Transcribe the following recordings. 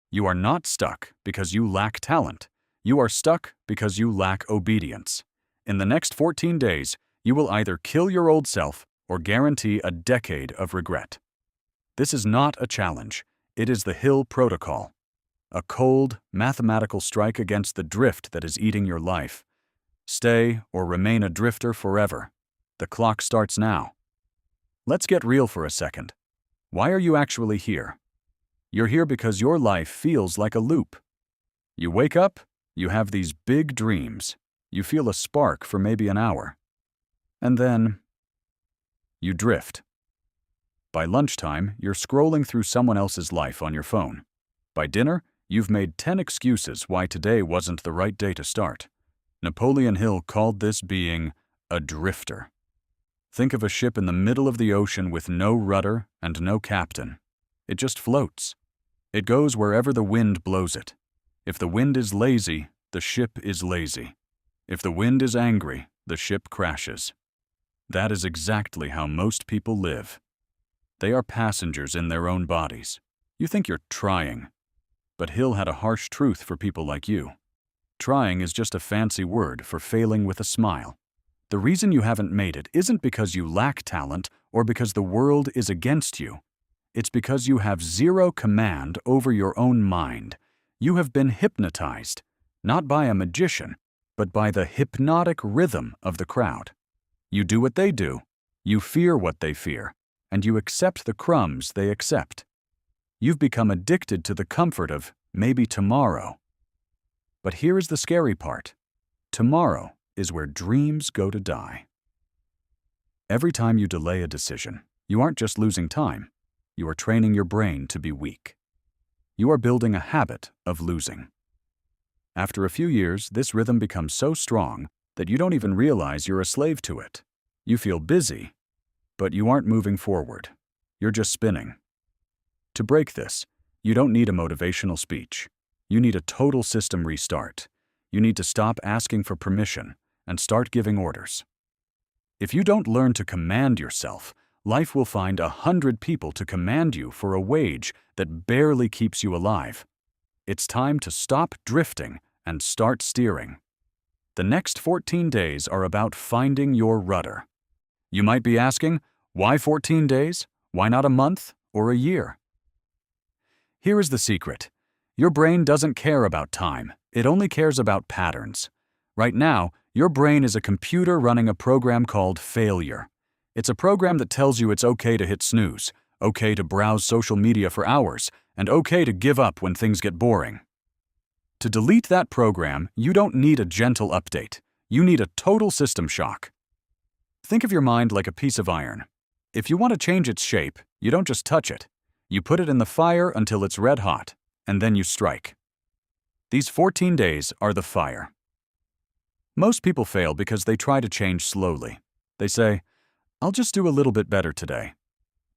You are not stuck because you lack talent. You are stuck because you lack obedience. In the next 14 days, you will either kill your old self or guarantee a decade of regret. This is not a challenge. It is the Hill Protocol. A cold, mathematical strike against the drift that is eating your life. Stay or remain a drifter forever. The clock starts now. Let's get real for a second. Why are you actually here? You're here because your life feels like a loop. You wake up, you have these big dreams. You feel a spark for maybe an hour. And then you drift. By lunchtime, you're scrolling through someone else's life on your phone. By dinner, you've made 10 excuses why today wasn't the right day to start. Napoleon Hill called this being a drifter. Think of a ship in the middle of the ocean with no rudder and no captain. It just floats. It goes wherever the wind blows it. If the wind is lazy, the ship is lazy. If the wind is angry, the ship crashes. That is exactly how most people live. They are passengers in their own bodies. You think you're trying. But Hill had a harsh truth for people like you. Trying is just a fancy word for failing with a smile. The reason you haven't made it isn't because you lack talent or because the world is against you. It's because you have zero command over your own mind. You have been hypnotized, not by a magician, but by the hypnotic rhythm of the crowd. You do what they do, you fear what they fear, and you accept the crumbs they accept. You've become addicted to the comfort of maybe tomorrow. But here is the scary part. Tomorrow is where dreams go to die. Every time you delay a decision, you aren't just losing time. You are training your brain to be weak. You are building a habit of losing. After a few years, this rhythm becomes so strong that you don't even realize you're a slave to it. You feel busy, but you aren't moving forward. You're just spinning. To break this, you don't need a motivational speech. You need a total system restart. You need to stop asking for permission and start giving orders. If you don't learn to command yourself, life will find 100 people to command you for a wage that barely keeps you alive. It's time to stop drifting and start steering. The next 14 days are about finding your rudder. You might be asking, why 14 days? Why not a month or a year? Here is the secret. Your brain doesn't care about time. It only cares about patterns. Right now, your brain is a computer running a program called failure. It's a program that tells you it's okay to hit snooze, okay to browse social media for hours, and okay to give up when things get boring. To delete that program, you don't need a gentle update. You need a total system shock. Think of your mind like a piece of iron. If you want to change its shape, you don't just touch it. You put it in the fire until it's red hot, and then you strike. These 14 days are the fire. Most people fail because they try to change slowly. They say, I'll just do a little bit better today.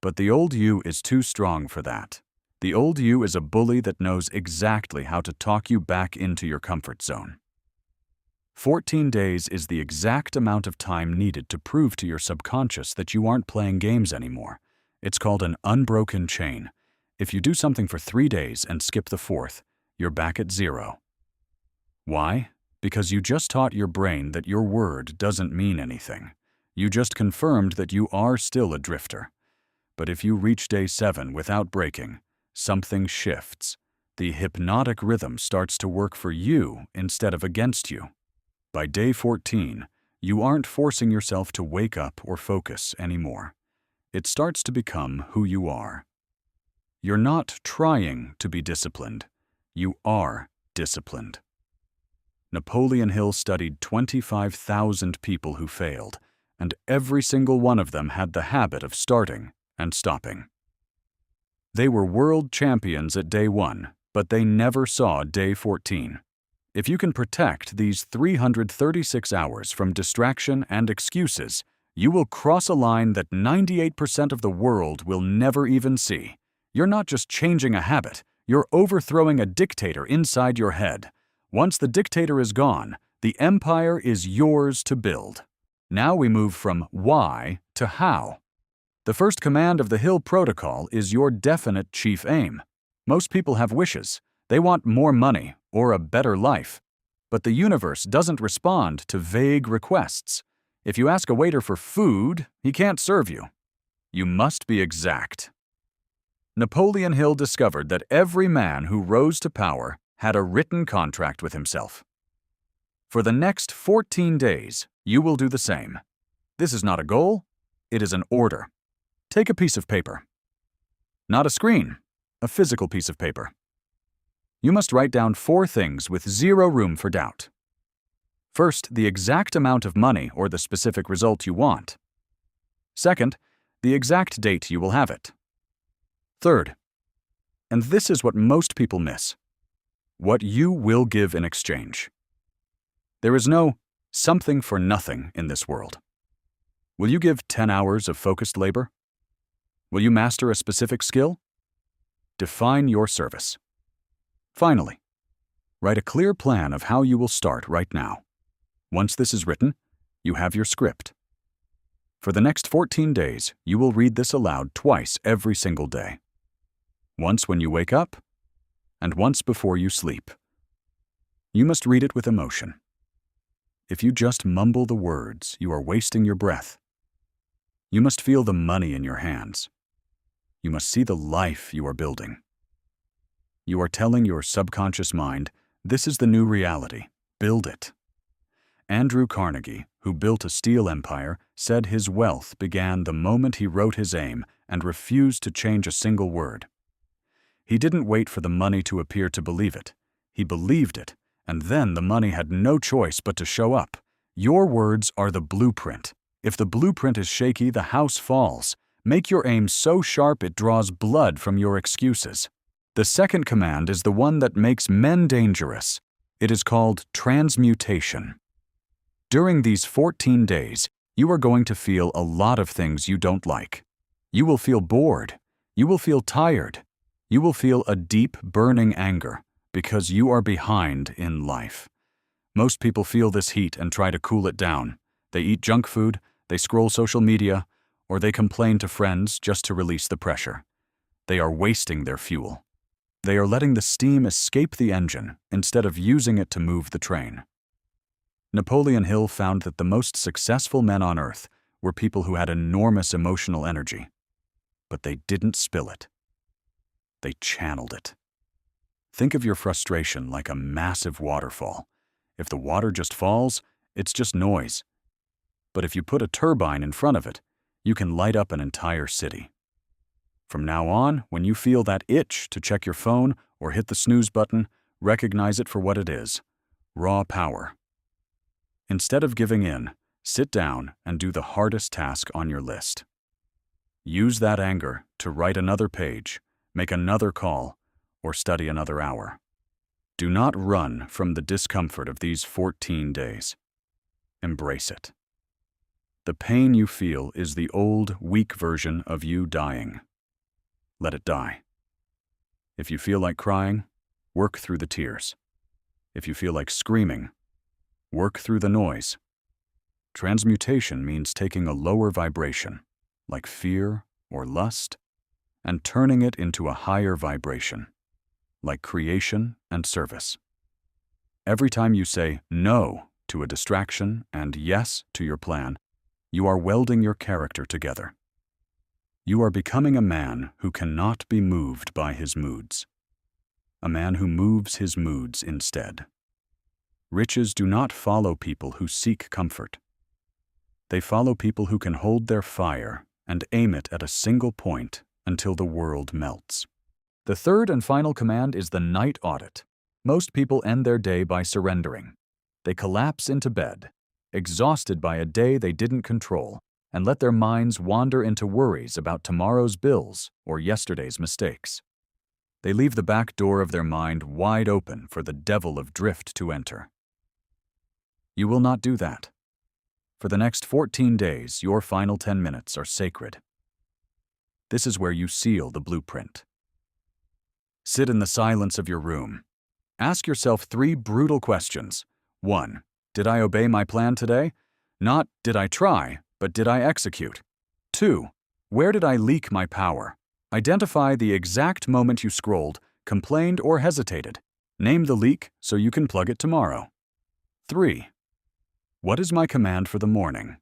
But the old you is too strong for that. The old you is a bully that knows exactly how to talk you back into your comfort zone. 14 days is the exact amount of time needed to prove to your subconscious that you aren't playing games anymore. It's called an unbroken chain. If you do something for 3 days and skip the 4th, you're back at 0. Why? Because you just taught your brain that your word doesn't mean anything. You just confirmed that you are still a drifter. But if you reach day 7 without breaking, something shifts. The hypnotic rhythm starts to work for you instead of against you. By day 14, you aren't forcing yourself to wake up or focus anymore. It starts to become who you are. You're not trying to be disciplined. You are disciplined. Napoleon Hill studied 25,000 people who failed, and every single one of them had the habit of starting and stopping. They were world champions at day 1, but they never saw day 14. If you can protect these 336 hours from distraction and excuses, you will cross a line that 98% of the world will never even see. You're not just changing a habit, you're overthrowing a dictator inside your head. Once the dictator is gone, the empire is yours to build. Now we move from why to how. The first command of the Hill Protocol is your definite chief aim. Most people have wishes. They want more money or a better life. But the universe doesn't respond to vague requests. If you ask a waiter for food, he can't serve you. You must be exact. Napoleon Hill discovered that every man who rose to power had a written contract with himself. For the next 14 days, you will do the same. This is not a goal, it is an order. Take a piece of paper. Not a screen, a physical piece of paper. You must write down 4 things with 0 room for doubt. First, the exact amount of money or the specific result you want. Second, the exact date you will have it. Third, and this is what most people miss, what you will give in exchange. There is no something for nothing in this world. Will you give 10 hours of focused labor? Will you master a specific skill? Define your service. Finally, write a clear plan of how you will start right now. Once this is written, you have your script. For the next 14 days, you will read this aloud twice every single day. Once when you wake up, and once before you sleep. You must read it with emotion. If you just mumble the words, you are wasting your breath. You must feel the money in your hands. You must see the life you are building. You are telling your subconscious mind, this is the new reality, build it. Andrew Carnegie, who built a steel empire, said his wealth began the moment he wrote his aim and refused to change a single word. He didn't wait for the money to appear to believe it. He believed it, and then the money had no choice but to show up. Your words are the blueprint. If the blueprint is shaky, the house falls. Make your aim so sharp it draws blood from your excuses. The second command is the one that makes men dangerous. It is called transmutation. During these 14 days, you are going to feel a lot of things you don't like. You will feel bored. You will feel tired. You will feel a deep, burning anger because you are behind in life. Most people feel this heat and try to cool it down. They eat junk food, they scroll social media, or they complain to friends just to release the pressure. They are wasting their fuel. They are letting the steam escape the engine instead of using it to move the train. Napoleon Hill found that the most successful men on earth were people who had enormous emotional energy, but they didn't spill it. They channeled it. Think of your frustration like a massive waterfall. If the water just falls, it's just noise. But if you put a turbine in front of it, you can light up an entire city. From now on, when you feel that itch to check your phone or hit the snooze button, recognize it for what it is: raw power. Instead of giving in, sit down and do the hardest task on your list. Use that anger to write another page, make another call, or study another hour. Do not run from the discomfort of these 14 days. Embrace it. The pain you feel is the old, weak version of you dying. Let it die. If you feel like crying, work through the tears. If you feel like screaming, work through the noise. Transmutation means taking a lower vibration, like fear or lust, and turning it into a higher vibration, like creation and service. Every time you say no to a distraction and yes to your plan, you are welding your character together. You are becoming a man who cannot be moved by his moods, a man who moves his moods instead. Riches do not follow people who seek comfort. They follow people who can hold their fire and aim it at a single point until the world melts. The third and final command is the night audit. Most people end their day by surrendering. They collapse into bed, exhausted by a day they didn't control, and let their minds wander into worries about tomorrow's bills or yesterday's mistakes. They leave the back door of their mind wide open for the devil of drift to enter. You will not do that. For the next 14 days, your final 10 minutes are sacred. This is where you seal the blueprint. Sit in the silence of your room. Ask yourself 3 brutal questions. 1. Did I obey my plan today? Not, did I try, but did I execute? 2. Where did I leak my power? Identify the exact moment you scrolled, complained, or hesitated? Name the leak so you can plug it tomorrow. 3. What is my command for the morning?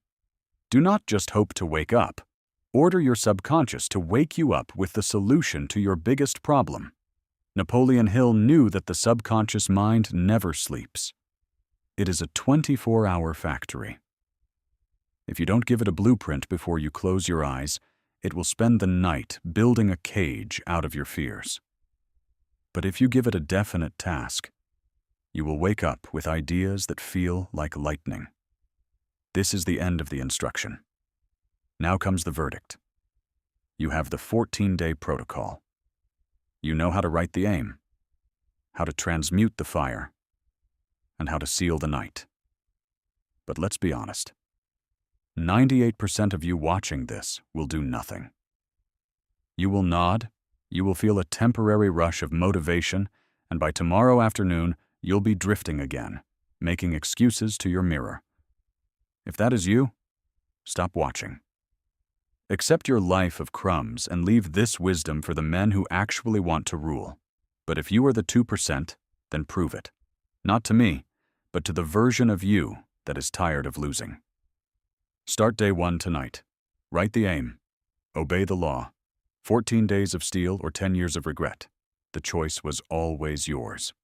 Do not just hope to wake up. Order your subconscious to wake you up with the solution to your biggest problem. Napoleon Hill knew that the subconscious mind never sleeps. It is a 24-hour factory. If you don't give it a blueprint before you close your eyes, it will spend the night building a cage out of your fears. But if you give it a definite task, you will wake up with ideas that feel like lightning. This is the end of the instruction. Now comes the verdict. You have the 14-day protocol. You know how to write the aim, how to transmute the fire, and how to seal the night. But let's be honest. 98% of you watching this will do nothing. You will nod, you will feel a temporary rush of motivation, and by tomorrow afternoon, you'll be drifting again, making excuses to your mirror. If that is you, stop watching. Accept your life of crumbs and leave this wisdom for the men who actually want to rule. But if you are the 2%, then prove it. Not to me, but to the version of you that is tired of losing. Start day 1 tonight. Write the aim. Obey the law. 14 days of steel or 10 years of regret. The choice was always yours.